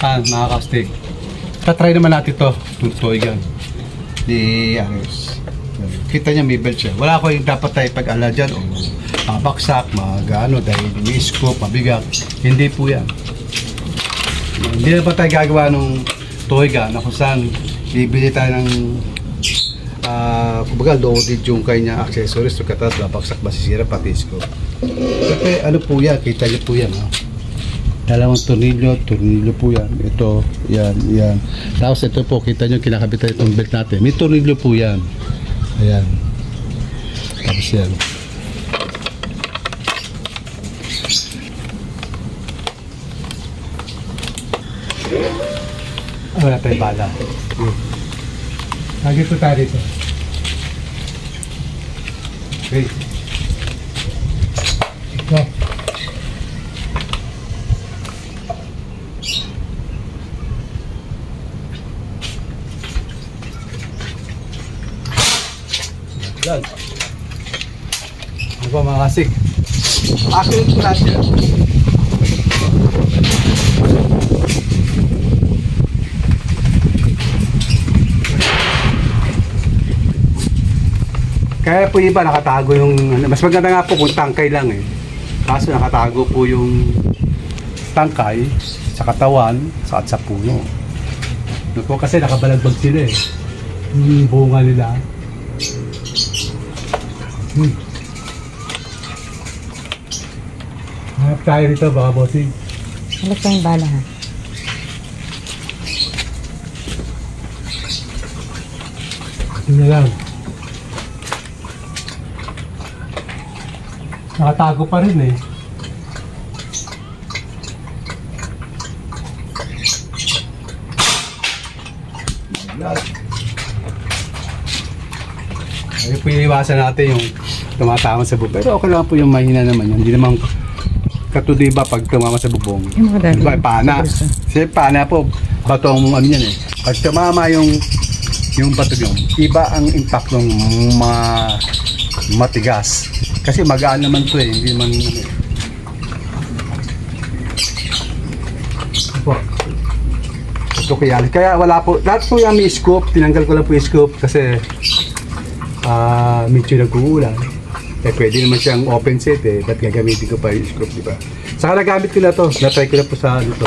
Mga kastig. Tatry naman natin to. Tutuigan. Di Ares. Kita niya may belt siya. Wala ko yung dapat tayo pag-ala dyan. O baksak, magano, dahil may scoop, mabigat. Hindi po yan. Hindi na ba tayo gagawa ng tuigan na kung saan bibili tayo ng kumbaga loaded yung kanya accessories. So katas, baksak, masisira, pati scoop. Kasi ano po yan, kita niyo po yan. Dalawang tornilyo po yan. Ito, yan. Tapos ito po, kita nyo, kinakabitan itong belt natin. May tornilyo po yan. Ayan. Tapos yan. Wala tayo bala. Lagi po tayo dito. Okay. Ito. Yan. Ano ba mga kasig? Akin po natin. Kaya po iba nakatago yung, mas maganda nga po kung tangkay lang eh. Kaso nakatago po yung tangkay sa katawan at sa puno. Kasi nakabalagbag sila eh. Yung bunga nila. Hanap tayo rito baka bossing. Hanap tayong bala ha. Ito lang. Nakatago pa rin eh. Ayun po yung iwasan natin yung tumatama sa bubong. Pero okay lang po yung mahina naman yan. Hindi naman katulad iba pag tumama sa bubong. Diba, pana. Kasi pana po, bato ang ano yan eh. Pag tumama yung bato yun, iba ang impact ng matigas. Kasi magaan naman to eh. Hindi naman ano eh. Ito kaya wala po. Lahat po yung may scoop. Tinanggal ko lang po yung scoop kasi medyo nag-uulan. Eh, pwede naman siyang open set eh. Ba't gagamitin ko pa yung scoop, di ba? Saka nagamit ko na to. Na-try ko na po sa ano to.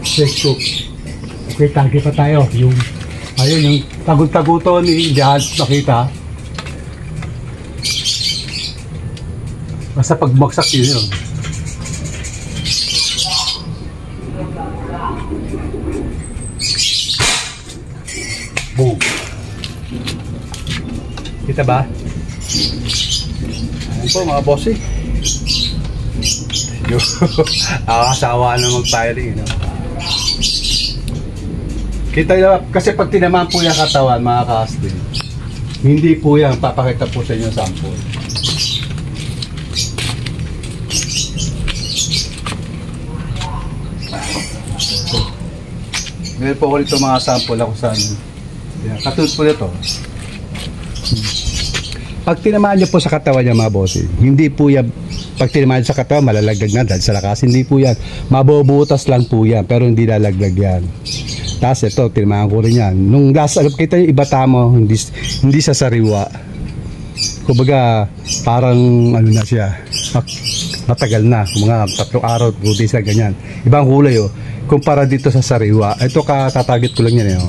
Sa scoop. Okay, tangki pa tayo. Yung tagod-taguton ni Jihad nakita. Basta pag bumagsak yun. Boom. Kita ba? Ayan po mga boss eh. Asawa na mag-firing. No? Kita nyo, kasi pag tinamaan po yung katawan mga casting, hindi po yan, papakita po sa inyo sample. Meron po ulit itong mga sample ako saan. Katulad po nito. Pag tinamaan nyo po sa katawan niya mga boss, hindi po yan, pag tinamaan sa katawan malalaglag na dahil sa lakas, hindi po yan. Mabubutas lang po yan, pero hindi lalaglag yan. Tapos ito, tinamaan ko rin yan. Nung last, kita yung ibata mo, hindi sa sariwa. Kumbaga, parang ano na siya, matagal na, mga 3 araw, 2 days na ganyan. Ibang kulay oh. Kumpara dito sa sariwa, ito katatarget ko lang yan eh. Oh.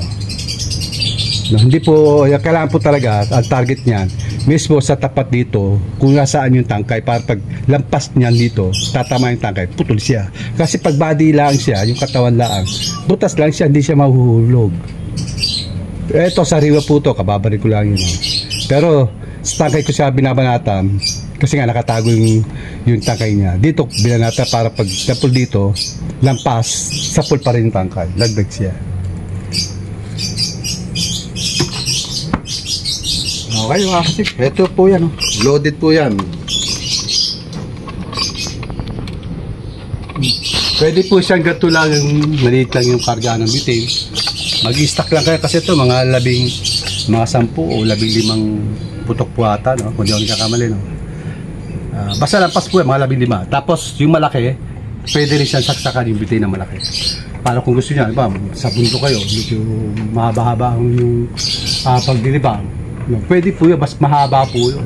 No, hindi po, kailangan po talaga ang target niyan mismo sa tapat dito kung nasaan yung tangkay para pag lampas niyan dito, tatama yung tangkay, putol siya. Kasi pag body lang siya, yung katawan lang, butas lang siya, hindi siya mahuhulog. Ito, sariwa po to, kababalik ko lang yun. Oh. Pero sa tangkay ko siya binabanatan kasi nga nakatago yung tangkay niya. Dito binanata para pag napul dito, lampas, sapul pa rin yung tangkay. Lagdag siya. Okay mga kasip, ito po yan. Oh. Loaded po yan. Pwede po siyang gato lang, maliit lang yung karga ng bitin. Mag-i-stack lang kayo kasi ito mga 10 o 15 putok po ata, no? Kung di ako nakakamali, no? Basta lampas po yan, mga 15. Tapos yung malaki, pwede rin siyang saksakan yung bitay na malaki. Para kung gusto niya, diba, sa bundok kayo, medyo mahaba-haba yung pagdilibang. No, pwede po yun, mas mahaba po yun.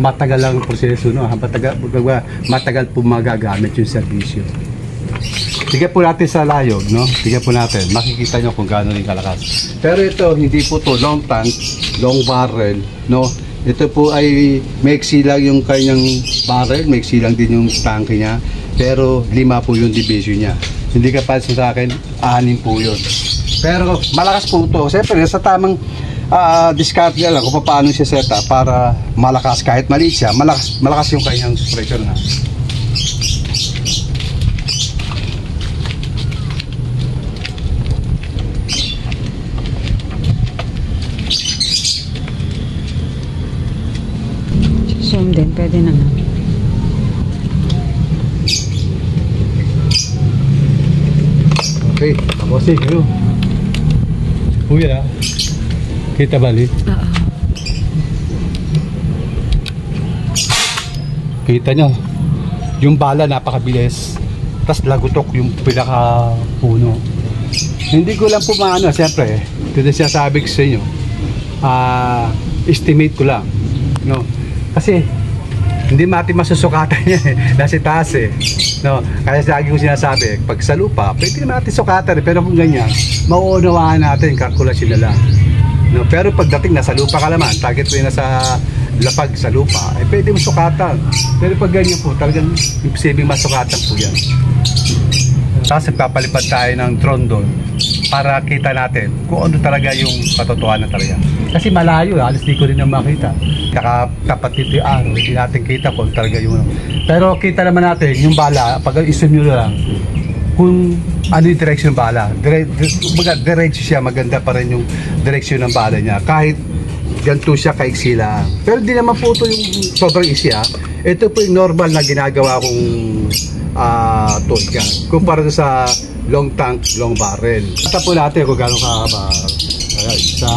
Matagal lang ang proseso, no? Matagal po magagamit yung servisyo. Tignan po natin sa layog, no? Tignan po natin, makikita nyo kung gaano rin kalakas. Pero ito, hindi po to long tank, long barrel, no? Ito po ay maiksi lang yung kanyang barrel, maiksi lang din yung tanke niya. Pero 5 po yung division niya. Hindi ka pa sa akin, 6 po yun. Pero malakas po ito. Siyempre, sa tamang discard niya lang kung paano siya seta para malakas. Kahit maliit siya, malakas yung kanyang pressure na. Zoom din, pwede naman. Okay, tapos kayo. Kuya, kita balik. Oo. Kita nyo, yung bala napakabilis. Tapos lagutok yung pinaka puno. Hindi ko lang po maano, siyempre, ito na sinasabi ko sa inyo. Estimate ko lang. No? Kasi hindi natin masusukatan niya nasa taas no? Kaya lagi ko sinasabi, pag sa lupa pwede natin sukatan pero kung ganyan mauunawaan natin, kalkulasyon na lang, no? Pero pagdating nasa lupa ka naman, target mo yung nasa lapag sa lupa, pwede mo sukatan. Pero pag ganyan po, talagang imposibleng masukatan po yan. Tapos nagpapalipad tayo ng drone doon para kita natin kung ano talaga yung katotohanan talaga. Kasi malayo, halos di ko rin na makita. Tapat dito yung araw, hindi natin kita kung talaga yung ano. Pero kita naman natin yung bala, pag i-zoom nyo lang kung ano yung direksyon ng bala. Diretso siya, maganda pa rin yung direksyon ng bala niya. Kahit ganito siya kaiksi lang. Pero di naman po ito yung sobrang isi ha. Ito po yung normal na ginagawa kong toy gun kumpara sa long tank, long barrel. Ito po natin kung gano'ng kakaba. Isa,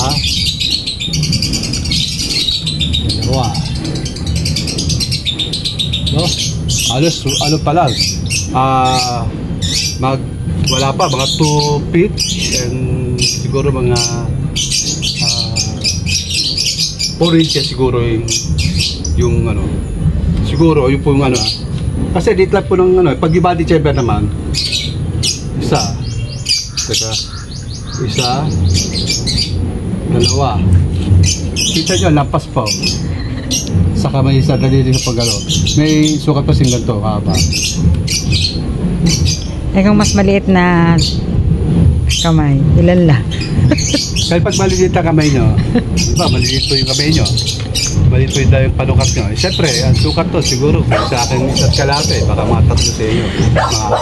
dalawa, no? Alos, ano pa lang, wala pa, mga 2 feet and siguro mga 4 inches siguro yung ano, siguro yung po yung ano, kasi dito lang po ng ano, pag i-body chamber naman, isa, dalawa, kita nyo, lampas pa saka may isa dalili sa pagalo, may sukat pa sing ganito, haba. Kung mas maliit na kamay, ilan lang? Kahit pag maliliit ang kamay nyo, diba, maliliit po yung kamay nyo, maliit po yung panukat nyo. Siyempre, ang sukat to siguro sa akin isa't kalate, baka mga 3 sa inyo, mga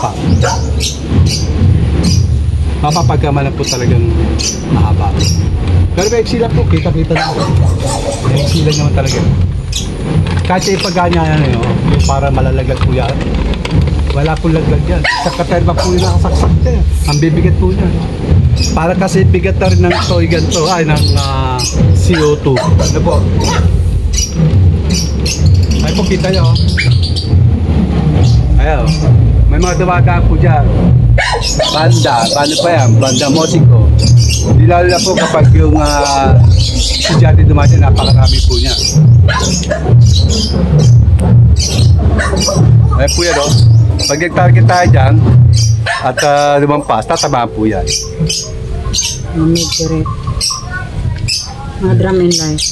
4. Mapapagkamalan po talagang mahaba. Pero may eksila po, kita-kita na po. May eksila naman talaga. Kahit yung pagganyan yung para malalaglag po yan, wala po laglag yan. Sa katerba po yung nakasaksak yan. Ang bibigat po yan. Para kasi bigat na rin ng toy gun to, ay ng CO2. Ano po? Ay po, kita nyo. Ayaw. May mga dumagaan po dyan. Banda, paano pa yan? Banda Mosiko. Di lalo na po kapag yung estudyante dumating, napakarami po niya. Ay po yan, pag nag-target tayo dyan at lumampas, tatamaan po yan. Mga mid-turret. Mga drum and light.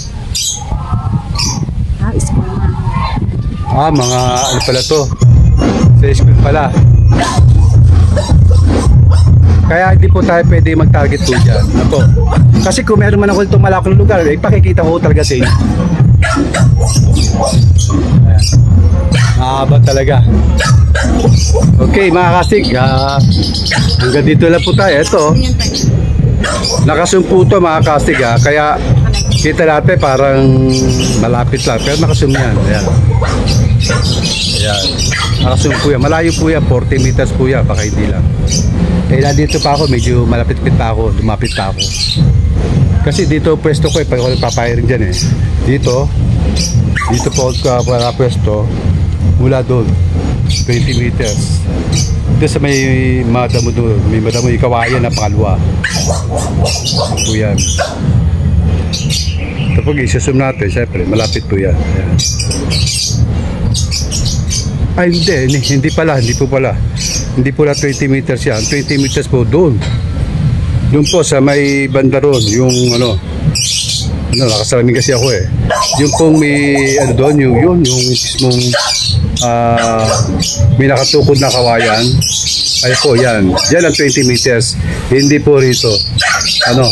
School na. Mga ano pala to? Sa school pala. Kaya hindi po tayo pwede mag-target po dyan. Ano? Kasi kung meron man ako itong malakong lugar, ipakikita ko talaga sa inyo. Mahaba talaga. Okay mga kasig, hanggang dito lang po tayo. Ito, nakasumpo ito mga kasig, kaya kita natin parang malapit lang, pero nakasum yan. Ayan. Ayan. Nakasum po yan, malayo po yan, 40 meters po yan, baka hindi lang. Nandito pa ako, medyo malapit-pit pa ako, lumapit pa ako. Kasi dito pwesto ko pag ako nagpapahiring dyan dito po ako pwesto mula doon. 20 meters. Ito sa may madamo doon, may madamo yung kawayan na pangalawa. Po yan. Ito po, isusum natin, syempre, malapit po yan. Ayan. Ay, hindi pala. Hindi pala 20 meters yan. 20 meters po doon. Doon po sa may banda ron, yung nakasalamin kasi ako eh. Yung pong may, doon, yung mismong, may nakatukod na kawayan. Ay po, yan. Yan ang 20 meters. Hindi po rito. Ayan.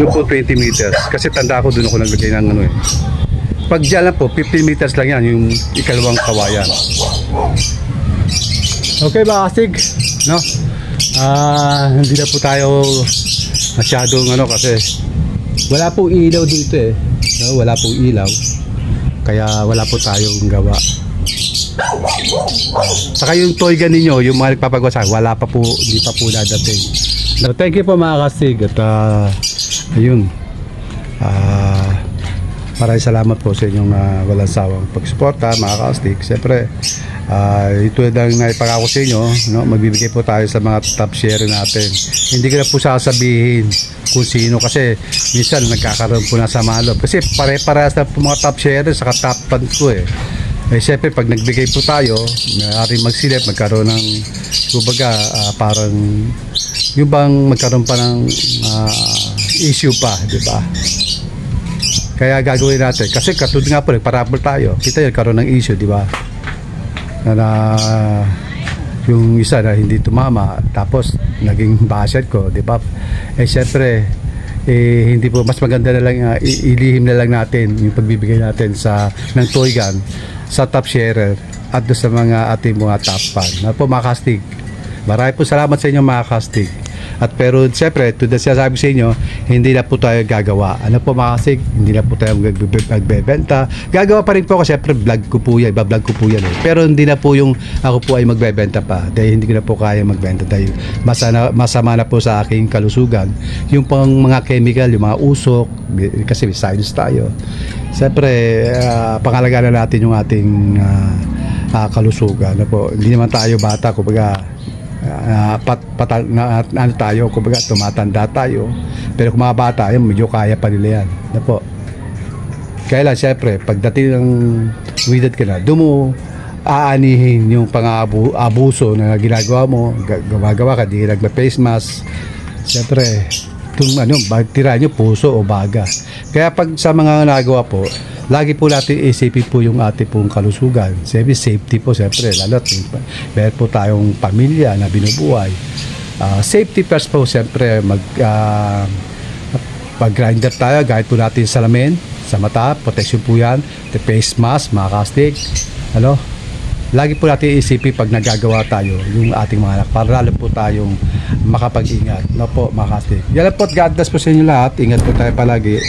Doon po 20 meters. Kasi tanda ko, doon ako naglagay ng eh. Pag dyan lang po, 15 meters lang yan, yung ikalawang kawayan. Okay ba, Astig? No? Hindi na po tayo masyadong kasi wala pong ilaw dito eh. No? Wala pong ilaw. Kaya wala po tayong gawa. Saka yung toy ninyo, yung mga nagpapagawa sa wala pa po, hindi pa po nadating. So, thank you po mga Kastig. At ayun. Maraming salamat po sa inyong walang sawang pagsuporta mga Kastig. Siyempre, ito lang na ipangako sa inyo, no? Magbibigay po tayo sa mga top share natin. Hindi ko na po sasabihin kung sino kasi minsan nagkakaroon po na sa maloob. Kasi pare-parehas na po mga top share sa top fan ko eh. Siyempre, pag nagbigay po tayo, maaaring magsilip, magkaroon ng kumbaga, parang yung bang magkaroon pa ng issue pa, di ba? Kaya gagawin natin. Kasi katulad nga po, nagparapol tayo. Kita yung karoon ng issue, di ba? Na yung isa na hindi tumama, tapos naging basket ko, di ba? Siyempre, hindi po, mas maganda na lang, ilihim na lang natin yung pagbibigay natin ng toy gun sa top sharer at sa mga ating mga top fan. Na po mga Kastig. Marami po salamat sa inyo mga Kastig. At pero siyempre, tulad siya sabi sa inyo, hindi na po tayo gagawa. Ano po mga Kastig, hindi na po tayo magbebenta. Gagawa pa rin po kasi siyempre vlog ko po yan, iba-vlog ko po yan eh. Pero hindi na po yung ako po ay magbebenta pa. Dahil hindi ko na po kaya magbenta dahil masama na po sa aking kalusugan. Yung pang mga chemical, yung mga usok, kasi may science tayo. Siyempre, pangalagaan na natin yung ating kalusugan. Ano po, hindi naman tayo bata, kumbaga ano tayo, kumbaga tumatanda tayo, pero kung mga bata yun, medyo kaya pa nila yan. Ano po, kaya lang syempre pagdating ng edad ka na, doon mo aanihin yung pang-abuso na ginagawa mo, gumagawa ka, di nagpa-face mask, syempre itong tira nyo puso o baga. Kaya pag sa mga nagawa po, lagi po natin isipin po yung ating pong kalusugan. Siyempre, safety po, siyempre, lalo meron po tayong pamilya na binubuhay. Safety first po, siyempre, mag-grinder tayo, kahit po natin salamin sa mata, protection po yan, the face mask, mga Kastig, lagi po natin isipin pag nagagawa tayo yung ating mga anak para lalo po tayong makapag-ingat. No po, mga Kastig. Yan po, God bless po sa inyo lahat. Ingat po tayo palagi.